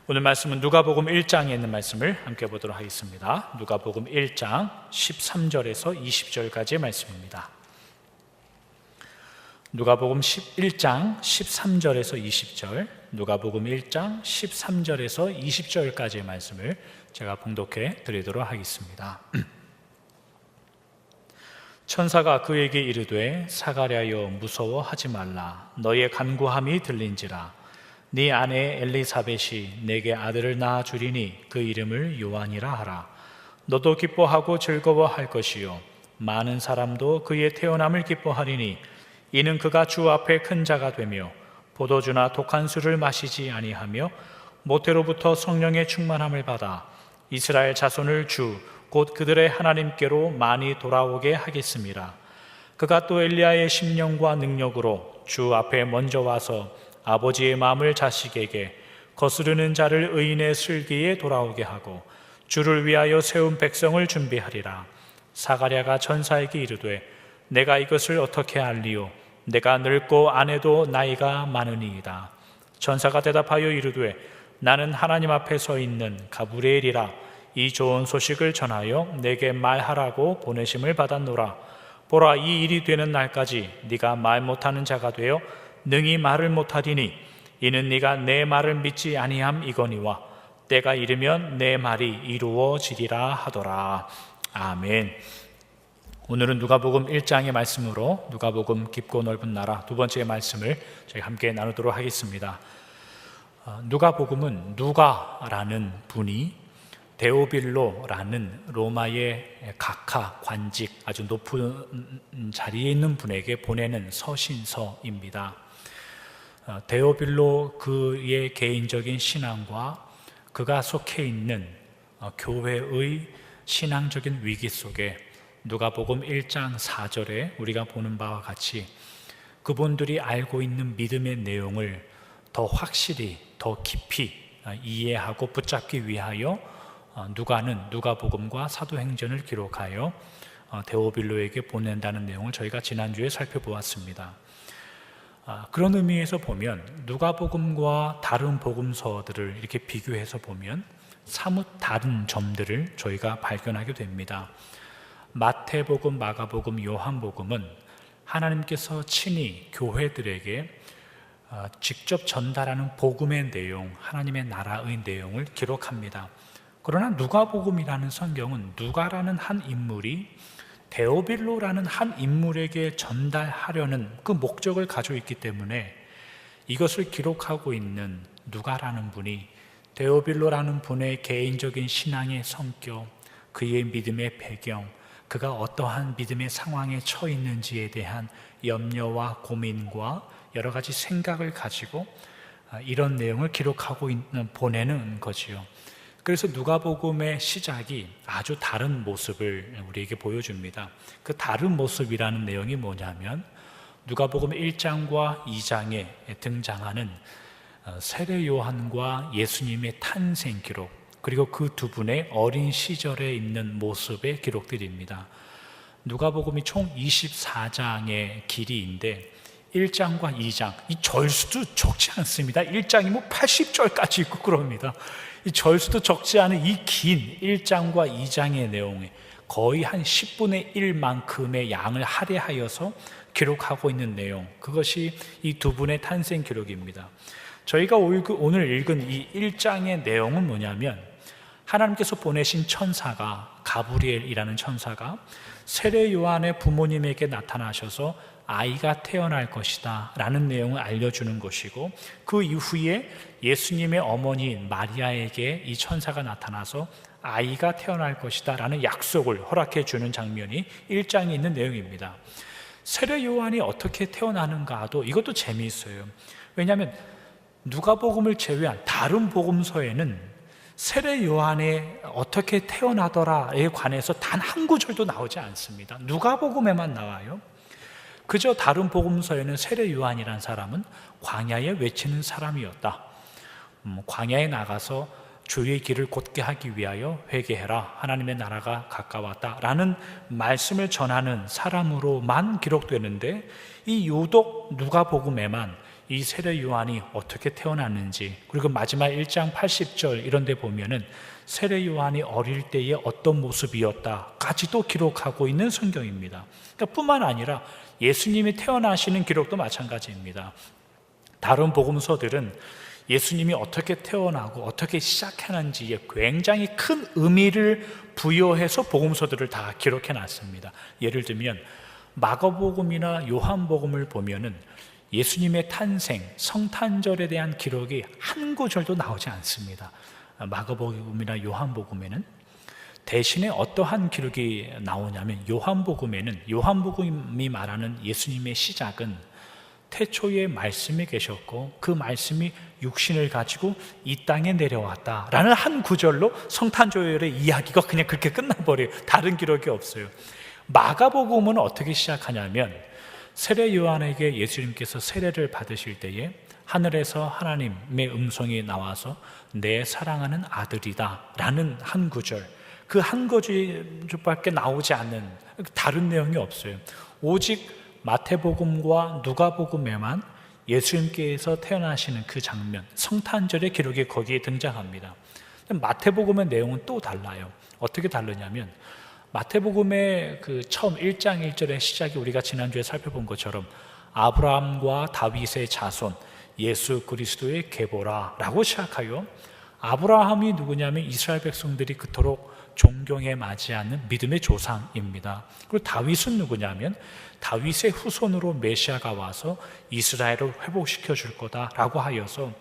오늘 말씀은 누가복음 1장에 있는 말씀을 함께 보도록 하겠습니다. 누가복음 1장 13절에서 20절까지의 말씀입니다. 누가복음 1장 13절에서 20절, 누가복음 1장 13절에서 20절까지의 말씀을 제가 봉독해 드리도록 하겠습니다. 천사가 그에게 이르되 사가랴여 무서워하지 말라. 너의 간구함이 들린지라. 네 아내 엘리사벳이 내게 아들을 낳아 주리니 그 이름을 요한이라 하라. 너도 기뻐하고 즐거워할 것이요 많은 사람도 그의 태어남을 기뻐하리니 이는 그가 주 앞에 큰 자가 되며 포도주나 독한 술을 마시지 아니하며 모태로부터 성령의 충만함을 받아 이스라엘 자손을 주 곧 그들의 하나님께로 많이 돌아오게 하겠습니다. 그가 또 엘리야의 심령과 능력으로 주 앞에 먼저 와서 아버지의 마음을 자식에게 거스르는 자를 의인의 슬기에 돌아오게 하고 주를 위하여 세운 백성을 준비하리라. 사가랴가 천사에게 이르되 내가 이것을 어떻게 알리요? 내가 늙고 아내도 나이가 많으니이다. 천사가 대답하여 이르되 나는 하나님 앞에 서 있는 가브리엘이라. 이 좋은 소식을 전하여 내게 말하라고 보내심을 받았노라. 보라, 이 일이 되는 날까지 네가 말 못하는 자가 되어 능히 말을 못하리니 이는 네가 내 말을 믿지 아니함이거니와 때가 이르면 내 말이 이루어지리라 하더라. 아멘. 오늘은 누가복음 1장의 말씀으로 누가복음 깊고 넓은 나라 두 번째 말씀을 저희 함께 나누도록 하겠습니다. 누가복음은 누가라는 분이 데오빌로라는 로마의 각하, 관직, 아주 높은 자리에 있는 분에게 보내는 서신서입니다. 데오빌로 그의 개인적인 신앙과 그가 속해 있는 교회의 신앙적인 위기 속에 누가복음 1장 4절에 우리가 보는 바와 같이 그분들이 알고 있는 믿음의 내용을 더 확실히, 더 깊이 이해하고 붙잡기 위하여 누가는 누가복음과 사도행전을 기록하여 데오빌로에게 보낸다는 내용을 저희가 지난주에 살펴보았습니다. 그런 의미에서 보면 누가복음과 다른 복음서들을 이렇게 비교해서 보면 사뭇 다른 점들을 저희가 발견하게 됩니다. 마태복음, 마가복음, 요한복음은 하나님께서 친히 교회들에게 직접 전달하는 복음의 내용, 하나님의 나라의 내용을 기록합니다. 그러나 누가복음이라는 성경은 누가라는 한 인물이 데오빌로라는 한 인물에게 전달하려는 그 목적을 가지고 있기 때문에 이것을 기록하고 있는 누가라는 분이 데오빌로라는 분의 개인적인 신앙의 성격, 그의 믿음의 배경, 그가 어떠한 믿음의 상황에 처해 있는지에 대한 염려와 고민과 여러 가지 생각을 가지고 이런 내용을 기록하고 보내는 거지요. 그래서 누가복음의 시작이 아주 다른 모습을 우리에게 보여줍니다. 그 다른 모습이라는 내용이 뭐냐면 누가복음 1장과 2장에 등장하는 세례 요한과 예수님의 탄생 기록, 그리고 그 두 분의 어린 시절에 있는 모습의 기록들입니다. 누가복음이 총 24장의 길이인데 1장과 2장, 이 절수도 적지 않습니다. 1장이 80절까지 있고 그럽니다. 이 절수도 적지 않은 이 긴 1장과 2장의 내용에 거의 한 10분의 1만큼의 양을 할애하여서 기록하고 있는 내용, 그것이 이 두 분의 탄생 기록입니다. 저희가 오늘 읽은 이 1장의 내용은 뭐냐면 하나님께서 보내신 천사가, 가브리엘이라는 천사가 세례 요한의 부모님에게 나타나셔서 아이가 태어날 것이다 라는 내용을 알려주는 것이고, 그 이후에 예수님의 어머니인 마리아에게 이 천사가 나타나서 아이가 태어날 것이다 라는 약속을 허락해 주는 장면이 1장에 있는 내용입니다. 세례 요한이 어떻게 태어나는가도 이것도 재미있어요. 왜냐하면 누가복음을 제외한 다른 복음서에는 세례 요한이 어떻게 태어나더라에 관해서 단 한 구절도 나오지 않습니다. 누가복음에만 나와요. 그저 다른 복음서에는 세례 요한이라는 사람은 광야에 외치는 사람이었다. 광야에 나가서 주의 길을 곧게 하기 위하여 회개해라, 하나님의 나라가 가까웠다 라는 말씀을 전하는 사람으로만 기록되는데, 이 유독 누가복음에만 이 세례 요한이 어떻게 태어났는지, 그리고 마지막 1장 80절 이런 데 보면은 세례 요한이 어릴 때의 어떤 모습이었다까지도 기록하고 있는 성경입니다. 그러니까 뿐만 아니라 예수님이 태어나시는 기록도 마찬가지입니다. 다른 복음서들은 예수님이 어떻게 태어나고 어떻게 시작하는지에 굉장히 큰 의미를 부여해서 복음서들을 다 기록해 놨습니다. 예를 들면 마가복음이나 요한복음을 보면은 예수님의 탄생, 성탄절에 대한 기록이 한 구절도 나오지 않습니다. 마가복음이나 요한복음에는 대신에 어떠한 기록이 나오냐면 요한복음이 말하는 예수님의 시작은 태초에 말씀이 계셨고 그 말씀이 육신을 가지고 이 땅에 내려왔다라는 한 구절로 성탄절의 이야기가 그냥 그렇게 끝나버려요. 다른 기록이 없어요. 마가복음은 어떻게 시작하냐면 세례 요한에게 예수님께서 세례를 받으실 때에 하늘에서 하나님의 음성이 나와서 내 사랑하는 아들이다 라는 한 구절, 그 한 구절밖에 나오지 않는 다른 내용이 없어요. 오직 마태복음과 누가복음에만 예수님께서 태어나시는 그 장면, 성탄절의 기록이 거기에 등장합니다. 마태복음의 내용은 또 달라요. 어떻게 다르냐면 마태복음의 그 처음 1장 1절의 시작이 우리가 지난주에 살펴본 것처럼 아브라함과 다윗의 자손 예수 그리스도의 계보라 라고 시작하여, 아브라함이 누구냐면 이스라엘 백성들이 그토록 존경에 맞이하는 믿음의 조상입니다. 그리고 다윗은 누구냐면 다윗의 후손으로 메시아가 와서 이스라엘을 회복시켜 줄 거다라고 하여서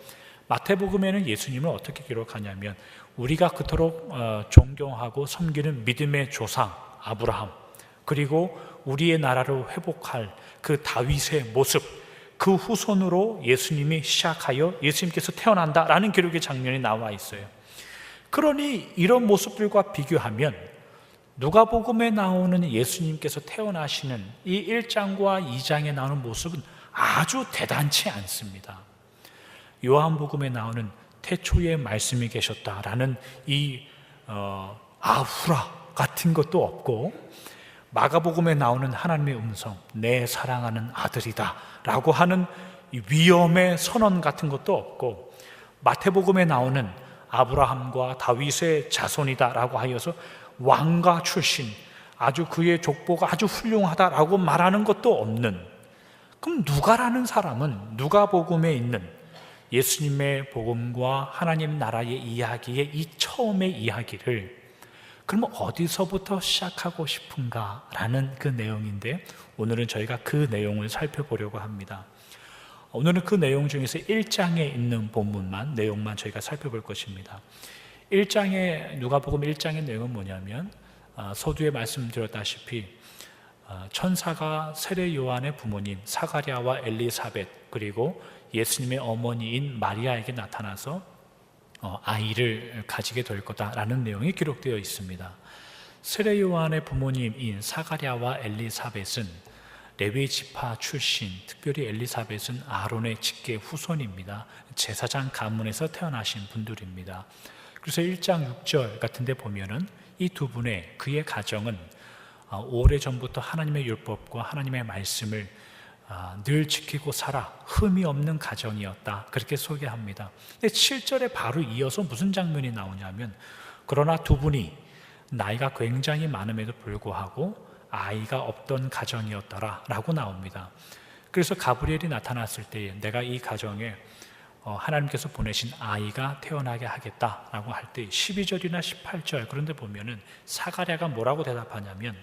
마태복음에는 예수님을 어떻게 기록하냐면 우리가 그토록 존경하고 섬기는 믿음의 조상 아브라함, 그리고 우리의 나라를 회복할 그 다윗의 모습, 그 후손으로 예수님이 시작하여 예수님께서 태어난다라는 기록의 장면이 나와 있어요. 그러니 이런 모습들과 비교하면 누가복음에 나오는 예수님께서 태어나시는 이 1장과 2장에 나오는 모습은 아주 대단치 않습니다. 요한복음에 나오는 태초에 말씀이 계셨다라는 이 아후라 같은 것도 없고, 마가복음에 나오는 하나님의 음성 내 사랑하는 아들이다 라고 하는 이 위엄의 선언 같은 것도 없고, 마태복음에 나오는 아브라함과 다윗의 자손이다 라고 하여서 왕가 출신, 아주 그의 족보가 아주 훌륭하다라고 말하는 것도 없는, 그럼 누가라는 사람은 누가복음에 있는 예수님의 복음과 하나님 나라의 이야기의 이 처음의 이야기를 그러면 어디서부터 시작하고 싶은가라는 그 내용인데, 오늘은 저희가 그 내용을 살펴보려고 합니다. 오늘은 그 내용 중에서 1장에 있는 본문만, 내용만 저희가 살펴볼 것입니다. 1장의 누가복음 1장의 내용은 뭐냐면 서두에 말씀드렸다시피 천사가 세례 요한의 부모님 사가랴와 엘리사벳 그리고 예수님의 어머니인 마리아에게 나타나서 아이를 가지게 될 거다라는 내용이 기록되어 있습니다. 세례 요한의 부모님인 사가랴와 엘리사벳은 레위 지파 출신, 특별히 엘리사벳은 아론의 직계 후손입니다. 제사장 가문에서 태어나신 분들입니다. 그래서 1장 6절 같은 데 보면은 이 두 분의 그의 가정은 오래전부터 하나님의 율법과 하나님의 말씀을 늘 지키고 살아 흠이 없는 가정이었다, 그렇게 소개합니다. 근데 7절에 바로 이어서 무슨 장면이 나오냐면, 그러나 두 분이 나이가 굉장히 많음에도 불구하고 아이가 없던 가정이었더라 라고 나옵니다. 그래서 가브리엘이 나타났을 때 내가 이 가정에 하나님께서 보내신 아이가 태어나게 하겠다라고 할 때 12절이나 18절 그런데 보면은 사가랴가 뭐라고 대답하냐면,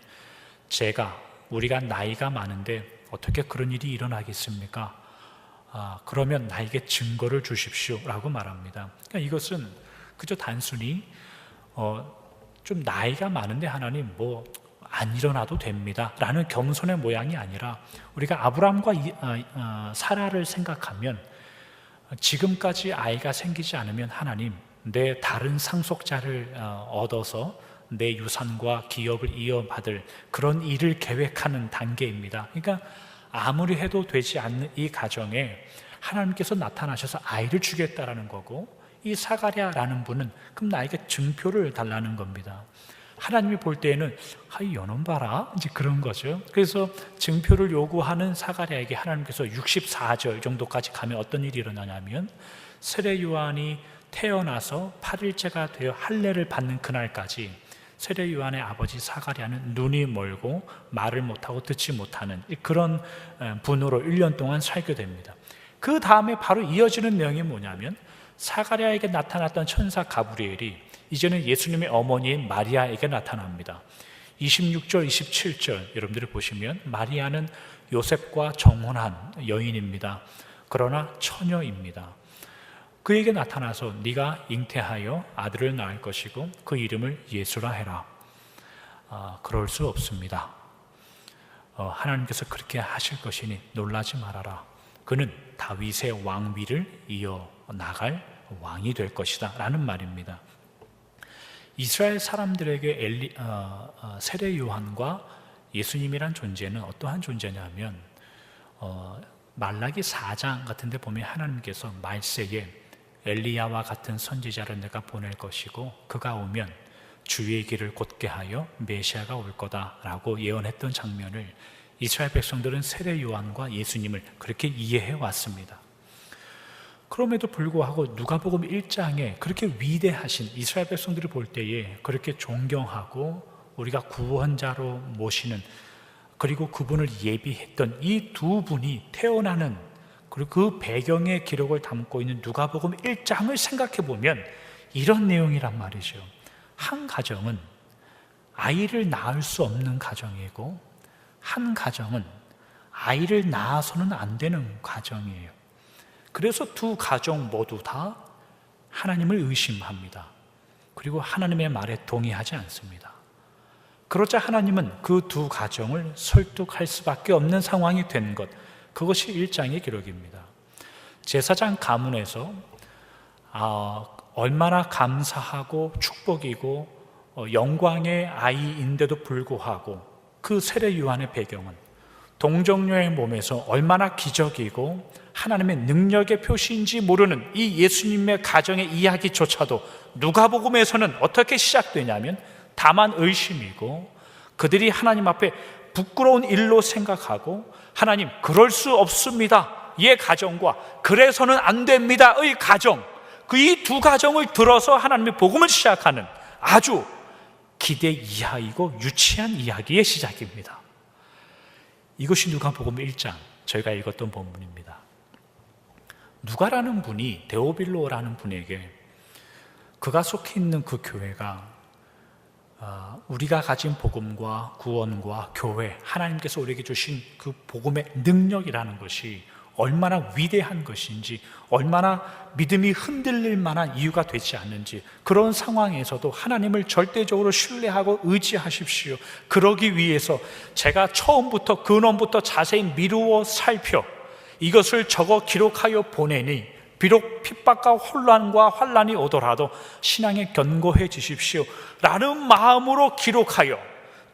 우리가 나이가 많은데 어떻게 그런 일이 일어나겠습니까? 그러면 나에게 증거를 주십시오 라고 말합니다. 그러니까 이것은 그저 단순히 좀 나이가 많은데 하나님 안 일어나도 됩니다 라는 겸손의 모양이 아니라, 우리가 아브라함과 사라를 생각하면 지금까지 아이가 생기지 않으면 하나님 내 다른 상속자를 얻어서 내 유산과 기업을 이어받을 그런 일을 계획하는 단계입니다. 그러니까 아무리 해도 되지 않는 이 가정에 하나님께서 나타나셔서 아이를 주겠다라는 거고, 이 사가랴라는 분은 그럼 나에게 증표를 달라는 겁니다. 하나님이 볼 때에는 이놈 봐라 이제 그런 거죠. 그래서 증표를 요구하는 사가랴에게 하나님께서 64절 정도까지 가면 어떤 일이 일어나냐면, 세례 요한이 태어나서 8일째가 되어 할례를 받는 그날까지 세례 요한의 아버지 사가랴는 눈이 멀고 말을 못하고 듣지 못하는 그런 분으로 1년 동안 살게 됩니다. 그 다음에 바로 이어지는 내용이 뭐냐면, 사가랴에게 나타났던 천사 가브리엘이 이제는 예수님의 어머니인 마리아에게 나타납니다. 26절, 27절 여러분들이 보시면, 마리아는 요셉과 정혼한 여인입니다. 그러나 처녀입니다. 그에게 나타나서 네가 잉태하여 아들을 낳을 것이고 그 이름을 예수라 해라. 그럴 수 없습니다. 하나님께서 그렇게 하실 것이니 놀라지 말아라. 그는 다윗의 왕위를 이어나갈 왕이 될 것이다 라는 말입니다. 이스라엘 사람들에게 세례 요한과 예수님이란 존재는 어떠한 존재냐면, 말라기 4장 같은 데 보면 하나님께서 말세에 엘리야와 같은 선지자를 내가 보낼 것이고 그가 오면 주의 길을 곧게 하여 메시아가 올 거다라고 예언했던 장면을 이스라엘 백성들은 세례 요한과 예수님을 그렇게 이해해 왔습니다. 그럼에도 불구하고 누가복음 1장에 그렇게 위대하신 이스라엘 백성들이 볼 때에 그렇게 존경하고 우리가 구원자로 모시는, 그리고 그분을 예비했던 이 두 분이 태어나는, 그리고 그 배경의 기록을 담고 있는 누가복음 1장을 생각해 보면 이런 내용이란 말이죠. 한 가정은 아이를 낳을 수 없는 가정이고, 한 가정은 아이를 낳아서는 안 되는 가정이에요. 그래서 두 가정 모두 다 하나님을 의심합니다. 그리고 하나님의 말에 동의하지 않습니다. 그러자 하나님은 그 두 가정을 설득할 수밖에 없는 상황이 된 것, 그것이 1장의 기록입니다. 제사장 가문에서 얼마나 감사하고 축복이고 영광의 아이인데도 불구하고 그 세례 요한의 배경은 동정녀의 몸에서 얼마나 기적이고 하나님의 능력의 표시인지 모르는 이 예수님의 가정의 이야기조차도 누가복음에서는 어떻게 시작되냐면 다만 의심이고, 그들이 하나님 앞에 부끄러운 일로 생각하고, 하나님 그럴 수 없습니다 의 가정과 그래서는 안 됩니다의 가정, 그 이 두 가정을 들어서 하나님의 복음을 시작하는 아주 기대 이하이고 유치한 이야기의 시작입니다. 이것이 누가복음 1장 저희가 읽었던 본문입니다. 누가라는 분이 데오빌로라는 분에게 그가 속해 있는 그 교회가 우리가 가진 복음과 구원과 교회, 하나님께서 우리에게 주신 그 복음의 능력이라는 것이 얼마나 위대한 것인지, 얼마나 믿음이 흔들릴 만한 이유가 되지 않는지, 그런 상황에서도 하나님을 절대적으로 신뢰하고 의지하십시오. 그러기 위해서 제가 처음부터 근원부터 자세히 미루어 살펴 이것을 적어 기록하여 보내니 비록 핍박과 혼란과 환난이 오더라도 신앙에 견고해 주십시오 라는 마음으로 기록하여,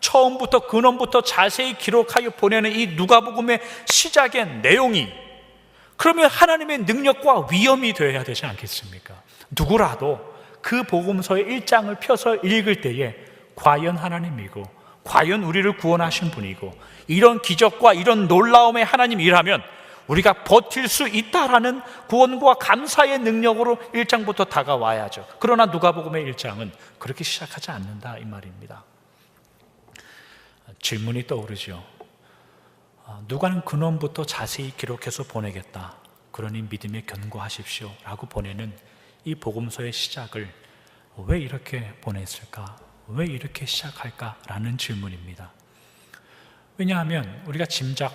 처음부터 근원부터 자세히 기록하여 보내는 이 누가복음의 시작의 내용이 그러면 하나님의 능력과 위엄이 되어야 되지 않겠습니까? 누구라도 그 복음서의 1장을 펴서 읽을 때에 과연 하나님이고 과연 우리를 구원하신 분이고 이런 기적과 이런 놀라움의 하나님이라면 우리가 버틸 수 있다라는 구원과 감사의 능력으로 1장부터 다가와야죠. 그러나 누가복음의 1장은 그렇게 시작하지 않는다 이 말입니다. 질문이 떠오르죠. 누가는 근원부터 자세히 기록해서 보내겠다, 그러니 믿음에 견고하십시오 라고 보내는 이 복음서의 시작을 왜 이렇게 보냈을까? 왜 이렇게 시작할까? 라는 질문입니다. 왜냐하면 우리가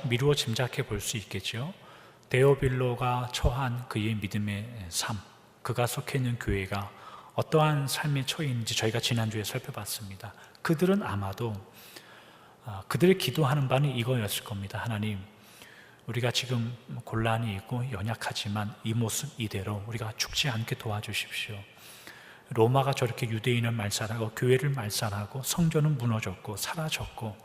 미루어 짐작해 볼 수 있겠죠. 데오빌로가 처한 그의 믿음의 삶, 그가 속해 있는 교회가 어떠한 삶에 처해 있는지 저희가 지난주에 살펴봤습니다. 그들은 아마도 그들의 기도하는 바는 이거였을 겁니다. 하나님, 우리가 지금 곤란이 있고 연약하지만 이 모습 이대로 우리가 죽지 않게 도와주십시오. 로마가 저렇게 유대인을 말살하고 교회를 말살하고 성전은 무너졌고 사라졌고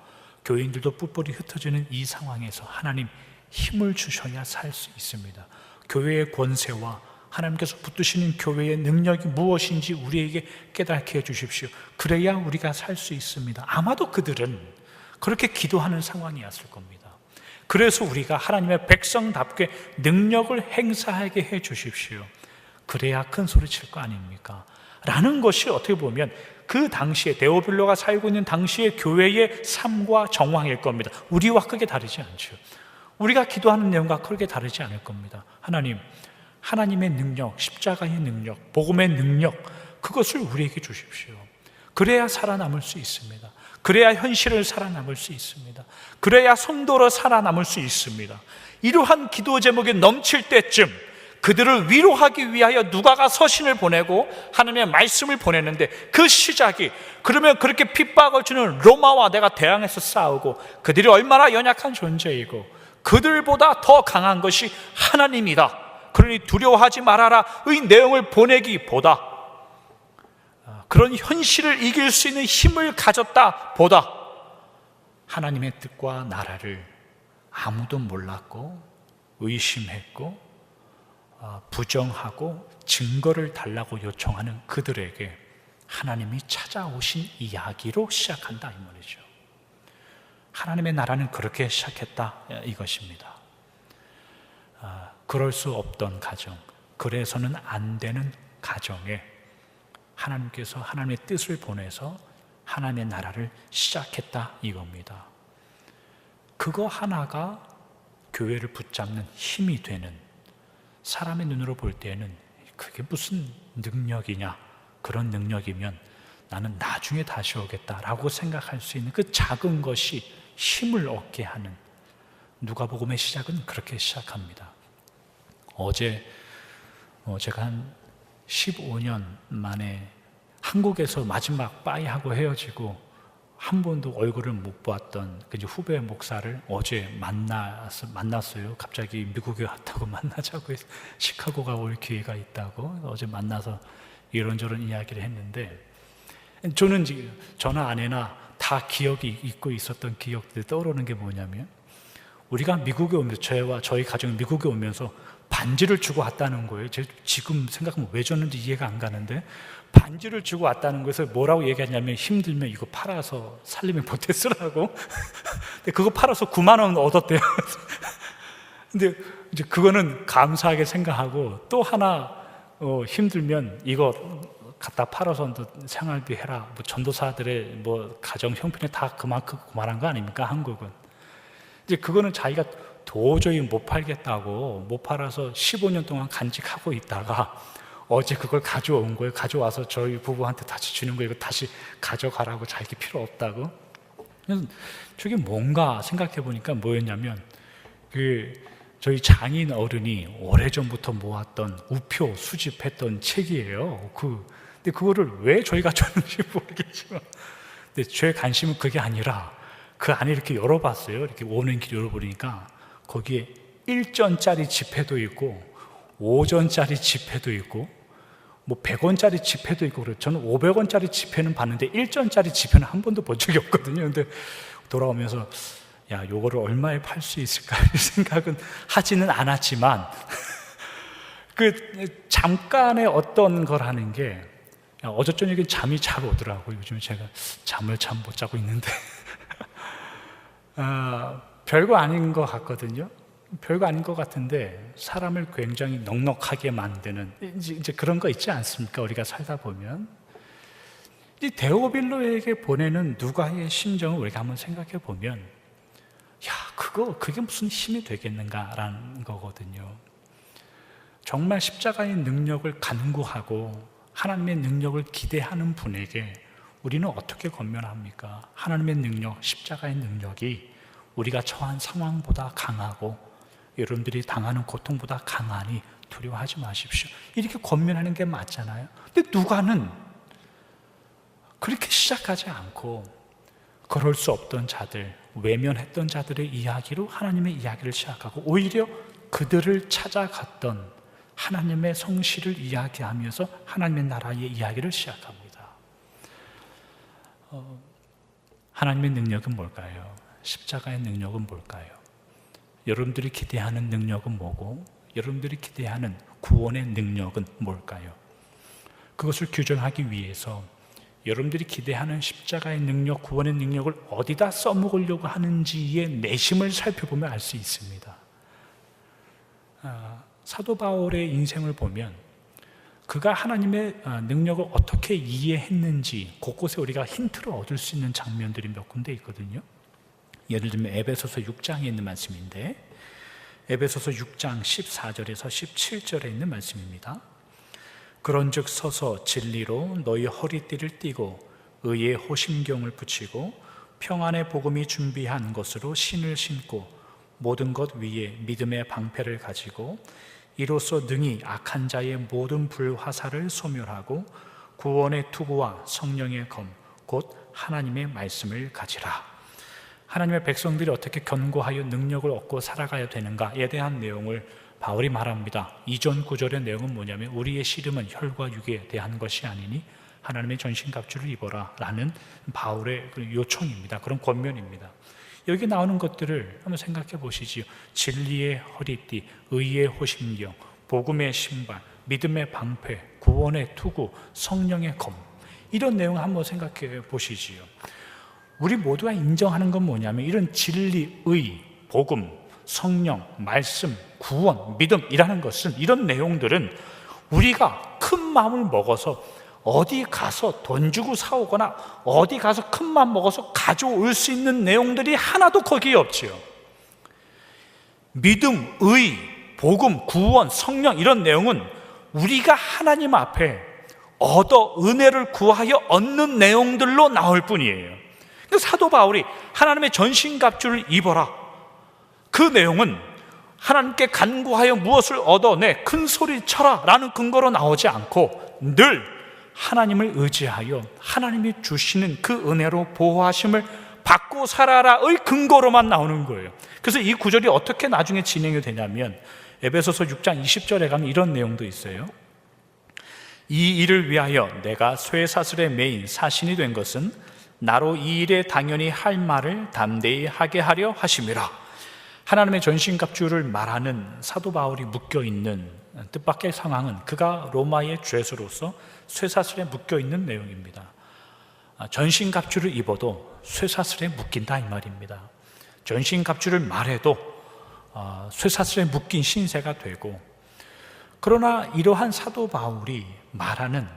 교인들도 뿔뿔이 흩어지는 이 상황에서 하나님 힘을 주셔야 살 수 있습니다. 교회의 권세와 하나님께서 붙드시는 교회의 능력이 무엇인지 우리에게 깨닫게 해주십시오. 그래야 우리가 살 수 있습니다. 아마도 그들은 그렇게 기도하는 상황이었을 겁니다. 그래서 우리가 하나님의 백성답게 능력을 행사하게 해주십시오. 그래야 큰 소리 칠 거 아닙니까? 라는 것이 어떻게 보면 그 당시에 데오빌로가 살고 있는 당시의 교회의 삶과 정황일 겁니다. 우리와 크게 다르지 않죠. 우리가 기도하는 내용과 크게 다르지 않을 겁니다. 하나님의 능력, 십자가의 능력, 복음의 능력, 그것을 우리에게 주십시오. 그래야 살아남을 수 있습니다. 그래야 현실을 살아남을 수 있습니다. 그래야 성도로 살아남을 수 있습니다. 이러한 기도 제목이 넘칠 때쯤 그들을 위로하기 위하여 누가가 서신을 보내고 하나님의 말씀을 보냈는데, 그 시작이 그러면 그렇게 핍박을 주는 로마와 내가 대항해서 싸우고 그들이 얼마나 연약한 존재이고 그들보다 더 강한 것이 하나님이다, 그러니 두려워하지 말아라의 내용을 보내기보다, 그런 현실을 이길 수 있는 힘을 가졌다 보다 하나님의 뜻과 나라를 아무도 몰랐고 의심했고 부정하고 증거를 달라고 요청하는 그들에게 하나님이 찾아오신 이야기로 시작한다 이 말이죠. 하나님의 나라는 그렇게 시작했다 이것입니다. 그럴 수 없던 가정, 그래서는 안 되는 가정에 하나님께서 하나님의 뜻을 보내서 하나님의 나라를 시작했다 이겁니다. 그거 하나가 교회를 붙잡는 힘이 되는, 사람의 눈으로 볼 때에는 그게 무슨 능력이냐, 그런 능력이면 나는 나중에 다시 오겠다라고 생각할 수 있는 그 작은 것이 힘을 얻게 하는, 누가복음의 시작은 그렇게 시작합니다. 어제 제가 한 15년 만에 한국에서 마지막 빠이하고 헤어지고 한 번도 얼굴을 못 봤던 그 후배 목사를 어제 만났어요. 갑자기 미국에 왔다고 만나자고 해서 시카고가 올 기회가 있다고 어제 만나서 이런저런 이야기를 했는데, 저는 지금 저나 아내나 다 기억이 잊고 있었던 기억들이 떠오르는 게 뭐냐면, 우리가 미국에 오면서, 저와 저희 가정이 미국에 오면서 반지를 주고 왔다는 거예요. 제가 지금 생각하면 왜 줬는지 이해가 안 가는데, 반지를 주고 왔다는 것을 뭐라고 얘기하냐면, 힘들면 이거 팔아서 살림에 보태 쓰라고. 근데 그거 팔아서 9만 원 얻었대요. 근데 이제 그거는 감사하게 생각하고, 또 하나 힘들면 이거 갖다 팔아서 생활비 해라. 뭐 전도사들의 뭐 가정 형편이 다 그만큼 그만한 거 아닙니까? 한국은. 이제 그거는 자기가 도저히 못 팔겠다고 못 팔아서 15년 동안 간직하고 있다가 어제 그걸 가져온 거예요. 가져와서 저희 부부한테 다시 주는 거예요. 이거 다시 가져가라고, 자기 필요 없다고. 저게 뭔가 생각해 보니까 뭐였냐면, 저희 장인 어른이 오래전부터 모았던 우표 수집했던 책이에요. 근데 그거를 왜 저희가 줬는지 모르겠지만, 근데 제 관심은 그게 아니라 그 안에 이렇게 열어봤어요. 이렇게 오는 길 열어보니까 거기에 1전짜리 지폐도 있고 5전짜리 지폐도 있고 뭐 100원짜리 지폐도 있고 그래요. 저는 500원짜리 지폐는 봤는데 1전짜리 지폐는 한 번도 본 적이 없거든요. 근데 돌아오면서 야, 요거를 얼마에 팔 수 있을까 생각은 하지는 않았지만 그 잠깐의 어떤 걸 하는 게, 어제 저녁에 잠이 잘 오더라고요. 요즘 제가 잠을 참 못 자고 있는데 별거 아닌 것 같거든요. 별거 아닌 것 같은데 사람을 굉장히 넉넉하게 만드는 이제 그런 거 있지 않습니까? 우리가 살다 보면. 이 데오빌로에게 보내는 누가의 심정을 우리가 한번 생각해 보면, 야, 그게 무슨 힘이 되겠는가라는 거거든요. 정말 십자가의 능력을 간구하고 하나님의 능력을 기대하는 분에게 우리는 어떻게 권면합니까? 하나님의 능력, 십자가의 능력이 우리가 처한 상황보다 강하고 여러분들이 당하는 고통보다 강하니 두려워하지 마십시오, 이렇게 권면하는 게 맞잖아요. 근데 누가는 그렇게 시작하지 않고 그럴 수 없던 자들, 외면했던 자들의 이야기로 하나님의 이야기를 시작하고, 오히려 그들을 찾아갔던 하나님의 성실을 이야기하면서 하나님의 나라의 이야기를 시작합니다. 하나님의 능력은 뭘까요? 십자가의 능력은 뭘까요? 여러분들이 기대하는 능력은 뭐고, 여러분들이 기대하는 구원의 능력은 뭘까요? 그것을 규정하기 위해서 여러분들이 기대하는 십자가의 능력, 구원의 능력을 어디다 써먹으려고 하는지의 내심을 살펴보면 알 수 있습니다. 사도 바울의 인생을 보면 그가 하나님의 능력을 어떻게 이해했는지 곳곳에 우리가 힌트를 얻을 수 있는 장면들이 몇 군데 있거든요. 예를 들면 에베소서 6장에 있는 말씀인데, 에베소서 6장 14절에서 17절에 있는 말씀입니다. 그런즉 서서 진리로 너희 허리띠를 띠고 의의 호심경을 붙이고 평안의 복음이 준비한 것으로 신을 신고 모든 것 위에 믿음의 방패를 가지고 이로써 능히 악한 자의 모든 불화살을 소멸하고 구원의 투구와 성령의 검 곧 하나님의 말씀을 가지라. 하나님의 백성들이 어떻게 견고하여 능력을 얻고 살아가야 되는가에 대한 내용을 바울이 말합니다. 이전 구절의 내용은 뭐냐면 우리의 씨름은 혈과 육에 대한 것이 아니니 하나님의 전신갑주를 입어라 라는 바울의 요청입니다. 그런 권면입니다. 여기 나오는 것들을 한번 생각해 보시지요. 진리의 허리띠, 의의 호심경, 복음의 신발, 믿음의 방패, 구원의 투구, 성령의 검, 이런 내용을 한번 생각해 보시지요. 우리 모두가 인정하는 건 뭐냐면 이런 진리, 의, 복음, 성령, 말씀, 구원, 믿음이라는 것은, 이런 내용들은 우리가 큰 마음을 먹어서 어디 가서 돈 주고 사오거나 어디 가서 큰 맘 먹어서 가져올 수 있는 내용들이 하나도 거기에 없지요. 믿음, 의, 복음, 구원, 성령, 이런 내용은 우리가 하나님 앞에 얻어 은혜를 구하여 얻는 내용들로 나올 뿐이에요. 사도 바울이 하나님의 전신갑주를 입어라, 그 내용은 하나님께 간구하여 무엇을 얻어내 큰 소리 쳐라 라는 근거로 나오지 않고 늘 하나님을 의지하여 하나님이 주시는 그 은혜로 보호하심을 받고 살아라의 근거로만 나오는 거예요. 그래서 이 구절이 어떻게 나중에 진행이 되냐면 에베소서 6장 20절에 가면 이런 내용도 있어요. 이 일을 위하여 내가 쇠사슬에 매인 사신이 된 것은 나로 이 일에 당연히 할 말을 담대히 하게 하려 하심이라. 하나님의 전신갑주를 말하는 사도 바울이 묶여있는 뜻밖의 상황은 그가 로마의 죄수로서 쇠사슬에 묶여있는 내용입니다. 전신갑주를 입어도 쇠사슬에 묶인다 이 말입니다. 전신갑주를 말해도 쇠사슬에 묶인 신세가 되고, 그러나 이러한 사도 바울이 말하는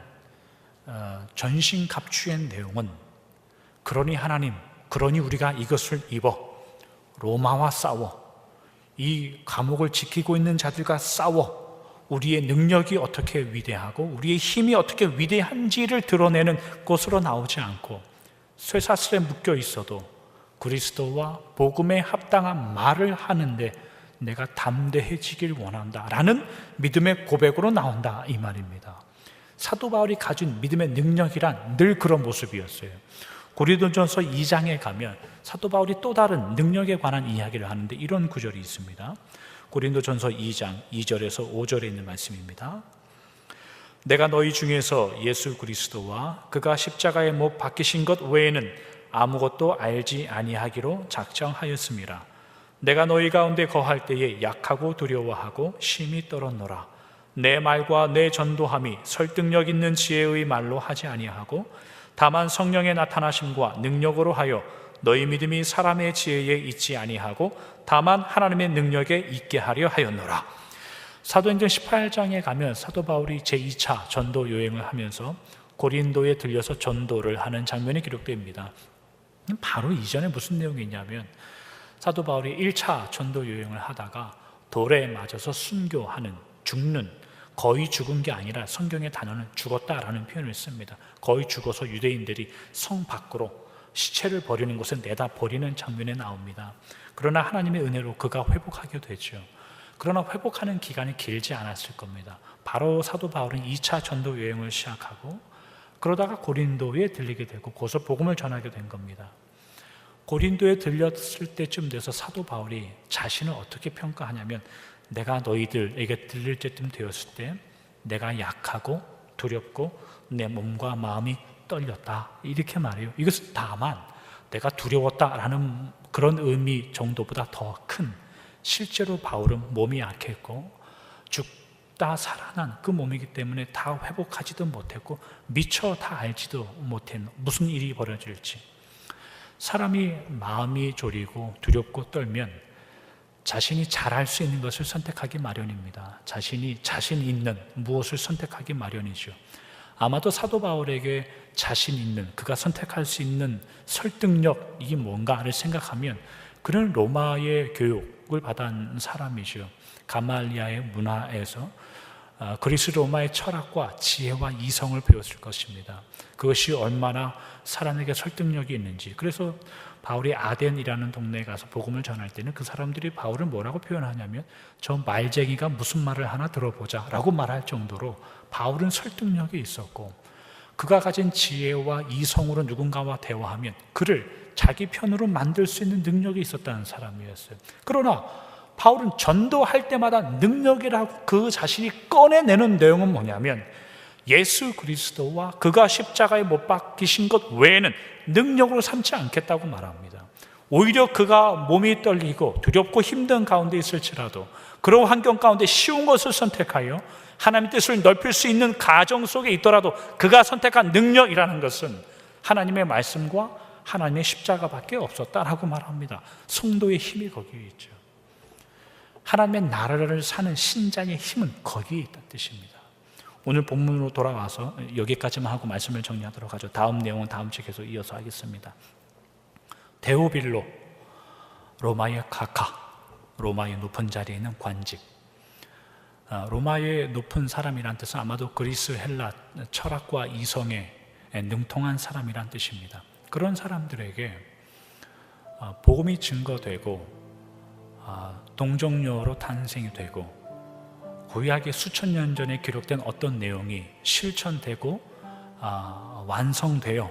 전신갑주의 내용은 그러니 하나님, 그러니 우리가 이것을 입어 로마와 싸워, 이 감옥을 지키고 있는 자들과 싸워 우리의 능력이 어떻게 위대하고 우리의 힘이 어떻게 위대한지를 드러내는 것으로 나오지 않고 쇠사슬에 묶여 있어도 그리스도와 복음에 합당한 말을 하는데 내가 담대해지길 원한다 라는 믿음의 고백으로 나온다 이 말입니다. 사도 바울이 가진 믿음의 능력이란 늘 그런 모습이었어요. 고린도전서 2장에 가면 사도 바울이 또 다른 능력에 관한 이야기를 하는데 이런 구절이 있습니다. 고린도전서 2장 2절에서 5절에 있는 말씀입니다. 내가 너희 중에서 예수 그리스도와 그가 십자가에 못 박히신 것 외에는 아무것도 알지 아니하기로 작정하였음이라. 내가 너희 가운데 거할 때에 약하고 두려워하고 심히 떨었노라. 내 말과 내 전도함이 설득력 있는 지혜의 말로 하지 아니하고 다만 성령의 나타나심과 능력으로 하여 너희 믿음이 사람의 지혜에 있지 아니하고 다만 하나님의 능력에 있게 하려 하였노라. 사도행전 18장에 가면 사도 바울이 제2차 전도 여행을 하면서 고린도에 들려서 전도를 하는 장면이 기록됩니다. 바로 이전에 무슨 내용이 있냐면 사도 바울이 1차 전도 여행을 하다가 돌에 맞아서 순교하는, 죽는, 거의 죽은 게 아니라 성경의 단어는 죽었다라는 표현을 씁니다. 거의 죽어서 유대인들이 성 밖으로 시체를 버리는 곳에 내다 버리는 장면에 나옵니다. 그러나 하나님의 은혜로 그가 회복하게 되죠. 그러나 회복하는 기간이 길지 않았을 겁니다. 바로 사도 바울은 2차 전도 여행을 시작하고 그러다가 고린도에 들리게 되고 거기서 복음을 전하게 된 겁니다. 고린도에 들렸을 때쯤 돼서 사도 바울이 자신을 어떻게 평가하냐면 내가 너희들에게 들릴 때쯤 되었을 때 내가 약하고 두렵고 내 몸과 마음이 떨렸다 이렇게 말해요. 이것은 다만 내가 두려웠다라는 그런 의미 정도보다 더 큰, 실제로 바울은 몸이 약했고 죽다 살아난 그 몸이기 때문에 다 회복하지도 못했고 미처 다 알지도 못했는 무슨 일이 벌어질지. 사람이 마음이 졸이고 두렵고 떨면 자신이 잘할 수 있는 것을 선택하기 마련입니다. 자신이 자신 있는 무엇을 선택하기 마련이죠. 아마도 사도 바울에게 자신 있는, 그가 선택할 수 있는 설득력이 뭔가를 생각하면 그는 로마의 교육을 받은 사람이죠. 가말리아의 문화에서 그리스 로마의 철학과 지혜와 이성을 배웠을 것입니다. 그것이 얼마나 사람에게 설득력이 있는지. 그래서 바울이 아덴이라는 동네에 가서 복음을 전할 때는 그 사람들이 바울을 뭐라고 표현하냐면 저 말쟁이가 무슨 말을 하나 들어보자 라고 말할 정도로 바울은 설득력이 있었고 그가 가진 지혜와 이성으로 누군가와 대화하면 그를 자기 편으로 만들 수 있는 능력이 있었다는 사람이었어요. 그러나 바울은 전도할 때마다 능력이라고 그 자신이 꺼내내는 내용은 뭐냐면 예수 그리스도와 그가 십자가에 못 박히신 것 외에는 능력으로 삼지 않겠다고 말합니다. 오히려 그가 몸이 떨리고 두렵고 힘든 가운데 있을지라도 그런 환경 가운데 쉬운 것을 선택하여 하나님의 뜻을 넓힐 수 있는 가정 속에 있더라도 그가 선택한 능력이라는 것은 하나님의 말씀과 하나님의 십자가밖에 없었다라고 말합니다. 성도의 힘이 거기에 있죠. 하나님의 나라를 사는 신자의 힘은 거기에 있다는 뜻입니다. 오늘 본문으로 돌아와서 여기까지만 하고 말씀을 정리하도록 하죠. 다음 내용은 다음 주에 계속 이어서 하겠습니다. 데오빌로, 로마의 각하, 로마의 높은 자리에 있는 관직. 로마의 높은 사람이란 뜻은 아마도 그리스 헬라 철학과 이성에 능통한 사람이란 뜻입니다. 그런 사람들에게 복음이 증거되고 동정녀로 탄생이 되고 구약의 수천 년 전에 기록된 어떤 내용이 실천되고 완성되어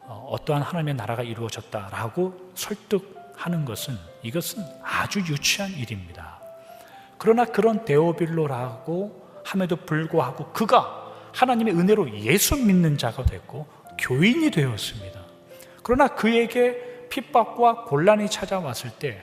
어떠한 하나님의 나라가 이루어졌다라고 설득하는 것은 이것은 아주 유치한 일입니다. 그러나 그런 데오빌로라고 함에도 불구하고 그가 하나님의 은혜로 예수 믿는 자가 됐고 교인이 되었습니다. 그러나 그에게 핍박과 곤란이 찾아왔을 때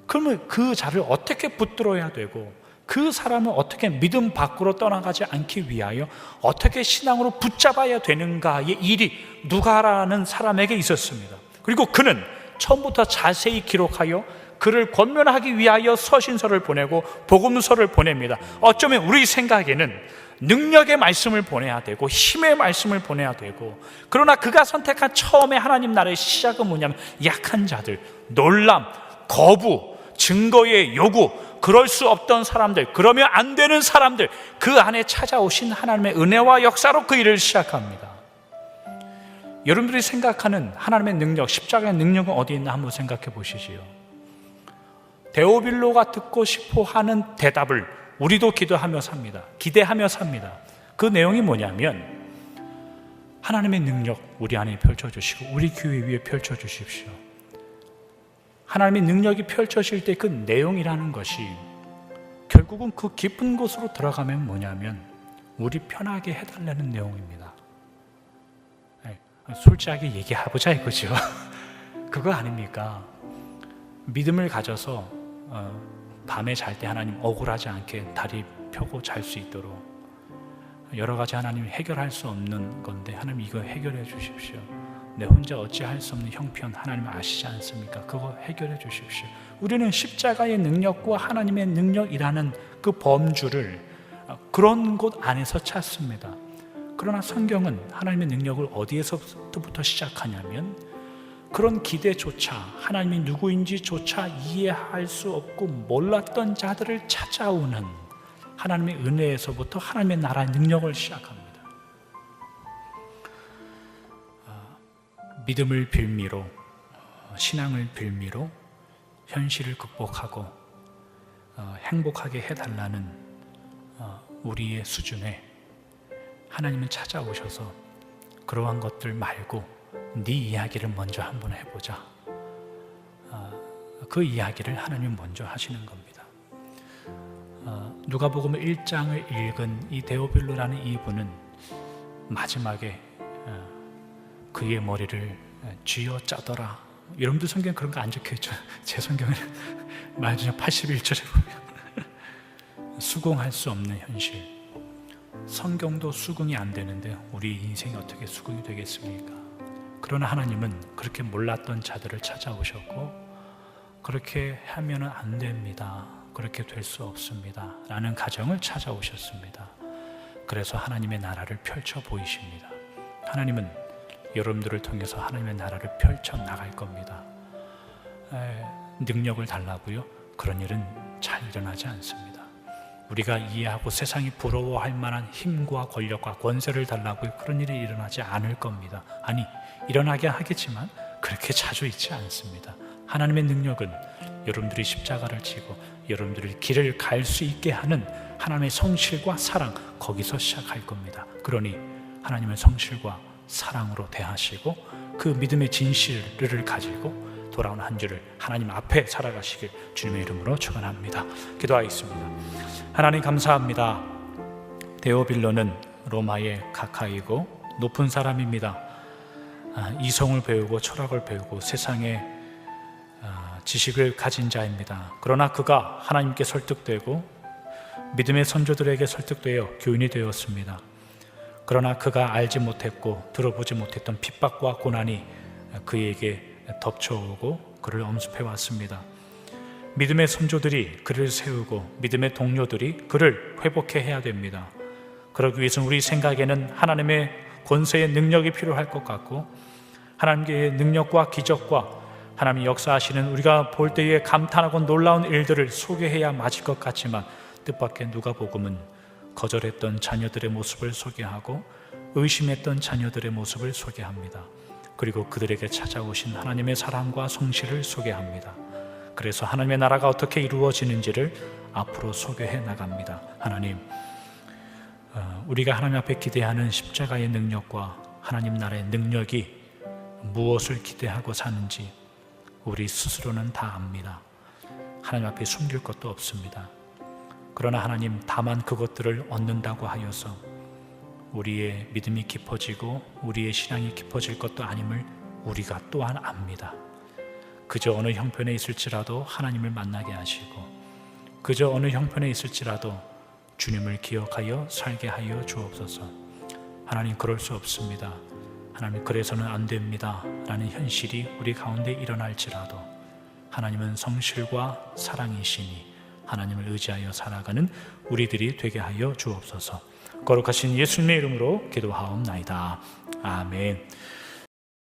그러면 그 자를 어떻게 붙들어야 되고 그 사람을 어떻게 믿음 밖으로 떠나가지 않기 위하여 어떻게 신앙으로 붙잡아야 되는가의 일이 누가라는 사람에게 있었습니다. 그리고 그는 처음부터 자세히 기록하여 그를 권면하기 위하여 서신서를 보내고 복음서를 보냅니다. 어쩌면 우리 생각에는 능력의 말씀을 보내야 되고 힘의 말씀을 보내야 되고, 그러나 그가 선택한 처음에 하나님 나라의 시작은 뭐냐면 약한 자들, 놀람, 거부, 증거의 요구, 그럴 수 없던 사람들, 그러면 안 되는 사람들, 그 안에 찾아오신 하나님의 은혜와 역사로 그 일을 시작합니다. 여러분들이 생각하는 하나님의 능력, 십자가의 능력은 어디 있나 한번 생각해 보시지요. 데오빌로가 듣고 싶어 하는 대답을 우리도 기도하며 삽니다. 기대하며 삽니다. 그 내용이 뭐냐면 하나님의 능력 우리 안에 펼쳐주시고 우리 교회 위에 펼쳐주십시오. 하나님의 능력이 펼쳐질 때 그 내용이라는 것이 결국은 그 깊은 곳으로 들어가면 뭐냐면 우리 편하게 해달라는 내용입니다. 솔직하게 얘기해보자 이거죠. 그거 아닙니까? 믿음을 가져서 밤에 잘 때 하나님 억울하지 않게 다리 펴고 잘 수 있도록 여러 가지 하나님이 해결할 수 없는 건데 하나님 이거 해결해 주십시오. 내 혼자 어찌할 수 없는 형편 하나님 아시지 않습니까? 그거 해결해 주십시오. 우리는 십자가의 능력과 하나님의 능력이라는 그 범주를 그런 곳 안에서 찾습니다. 그러나 성경은 하나님의 능력을 어디에서부터 시작하냐면 그런 기대조차 하나님이 누구인지조차 이해할 수 없고 몰랐던 자들을 찾아오는 하나님의 은혜에서부터 하나님의 나라의 능력을 시작합니다. 믿음을 빌미로, 신앙을 빌미로 현실을 극복하고 행복하게 해달라는 우리의 수준에 하나님은 찾아오셔서 그러한 것들 말고 네 이야기를 먼저 한번 해보자. 그 이야기를 하나님은 먼저 하시는 겁니다. 누가복음 1장을 읽은 이 데오빌로라는 이분은 마지막에 그의 머리를 쥐어 짜더라. 여러분들 성경에 그런 거 안 적혀있죠? 제 성경에는 말하자면 81절에 보면 수긍할 수 없는 현실. 성경도 수긍이 안 되는데 우리 인생이 어떻게 수긍이 되겠습니까? 그러나 하나님은 그렇게 몰랐던 자들을 찾아오셨고, 그렇게 하면 안 됩니다, 그렇게 될 수 없습니다 라는 가정을 찾아오셨습니다. 그래서 하나님의 나라를 펼쳐 보이십니다. 하나님은 여러분들을 통해서 하나님의 나라를 펼쳐 나갈 겁니다. 능력을 달라고요? 그런 일은 잘 일어나지 않습니다. 우리가 이해하고 세상이 부러워할 만한 힘과 권력과 권세를 달라고요? 그런 일이 일어나지 않을 겁니다. 아니, 일어나게 하겠지만 그렇게 자주 있지 않습니다. 하나님의 능력은 여러분들이 십자가를 지고 여러분들이 길을 갈 수 있게 하는 하나님의 성실과 사랑, 거기서 시작할 겁니다. 그러니 하나님의 성실과 사랑으로 대하시고 그 믿음의 진실을 가지고 돌아온 한 주를 하나님 앞에 살아가시길 주님의 이름으로 축원합니다. 기도하겠습니다. 하나님 감사합니다. 데오빌로는 로마의 가까이고 높은 사람입니다. 이성을 배우고 철학을 배우고 세상의 지식을 가진 자입니다. 그러나 그가 하나님께 설득되고 믿음의 선조들에게 설득되어 교인이 되었습니다. 그러나 그가 알지 못했고 들어보지 못했던 핍박과 고난이 그에게 덮쳐오고 그를 엄습해 왔습니다. 믿음의 선조들이 그를 세우고 믿음의 동료들이 그를 회복해 해야 됩니다. 그러기 위해서는 우리 생각에는 하나님의 권세의 능력이 필요할 것 같고, 하나님의 능력과 기적과 하나님이 역사하시는 우리가 볼 때에 감탄하고 놀라운 일들을 소개해야 맞을 것 같지만, 뜻밖의 누가복음은 거절했던 자녀들의 모습을 소개하고 의심했던 자녀들의 모습을 소개합니다. 그리고 그들에게 찾아오신 하나님의 사랑과 성실을 소개합니다. 그래서 하나님의 나라가 어떻게 이루어지는지를 앞으로 소개해 나갑니다. 하나님, 우리가 하나님 앞에 기대하는 십자가의 능력과 하나님 나라의 능력이 무엇을 기대하고 사는지 우리 스스로는 다 압니다. 하나님 앞에 숨길 것도 없습니다. 그러나 하나님, 다만 그것들을 얻는다고 하여서 우리의 믿음이 깊어지고 우리의 신앙이 깊어질 것도 아님을 우리가 또한 압니다. 그저 어느 형편에 있을지라도 하나님을 만나게 하시고, 그저 어느 형편에 있을지라도 주님을 기억하여 살게 하여 주옵소서. 하나님, 그럴 수 없습니다. 하나님, 그래서는 안 됩니다 라는 현실이 우리 가운데 일어날지라도 하나님은 성실과 사랑이시니 하나님을 의지하여 살아가는 우리들이 되게 하여 주옵소서. 거룩하신 예수님의 이름으로 기도하옵나이다. 아멘.